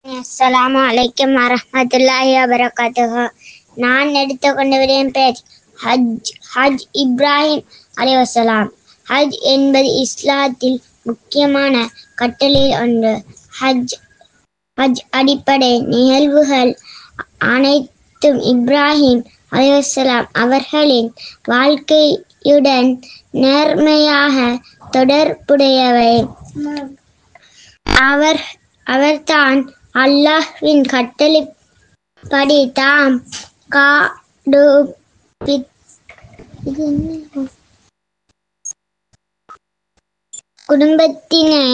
அஸ்ஸலாமு அலைக்கும் வரஹ்மத்துல்லாஹி வபரகாத்துஹு. நான் எடுத்துக்கொண்ட விடயம் பேர் ஹஜ் இப்ராஹிம் அலைஹிஸ்ஸலாம். ஹஜ் என்பது இஸ்லாத்தில் முக்கியமான கட்டளையில் ஒன்று. ஹஜ் அடிப்படை நிகழ்வுகள் அனைத்தும் இப்ராஹிம் அலைஹிஸ்ஸலாம் அவர்களின் வாழ்க்கையுடன் நேர்மையாக தொடர்புடையவை. அவர்தான் அல்லாஹ்வின் கட்டளைப்படி தாம் குடும்பத்தினை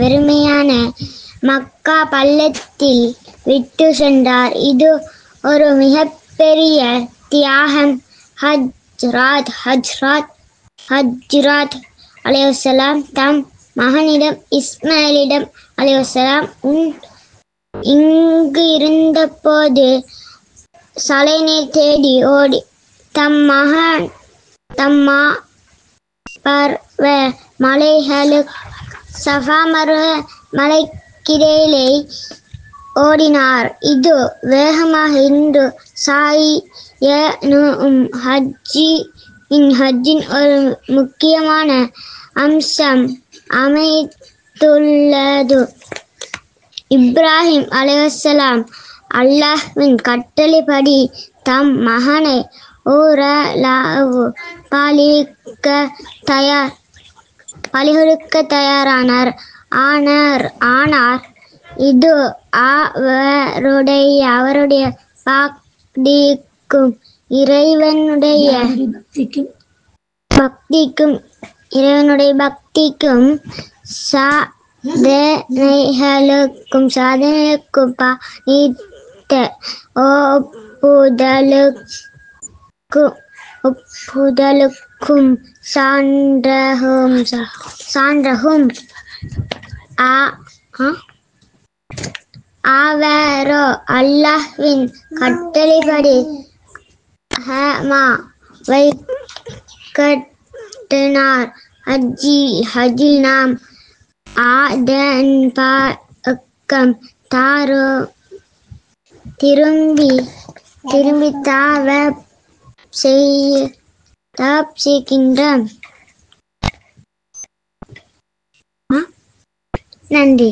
வெறுமையான மக்கா பள்ளத்தில் விட்டு சென்றார். இது ஒரு மிகப்பெரிய தியாகம். ஹஜ்ராத் அலைஹிஸ்ஸலாம் தம் மகனிடம் இஸ்மாயிலிடம் அலைஹிஸ்ஸலாம் இங்கு இருந்தபோது சலைநீர் தேடி ஓடி தம்மா பர்வ சஃபா மர்வ மலைக்கிடையிலே ஓடினார். இது வேகமாக இன்று ஹஜ்ஜின் ஒரு முக்கியமான அம்சம் அமைத்துள்ளது. இப்ராஹிம் அலைஹிஸ்ஸலாம் அல்லாஹ்வின் கட்டளைப்படி தம் மகனை ஓரளவு பலிகொடுக்க தயாரானார். ஆனால் இது அவருடைய பக்திக்கும் சாதனைகளுக்கும் பணித்த ஒப்புதலுக்கும் சான்றாகும். அவரோ அல்லாஹ்வின் கட்டளைப்படி வை கட்டினார். ஹஜ்ஜில் நாம் அதன் பக்கம் திரும்பி தவாப் செய்கின்றோம். நன்றி.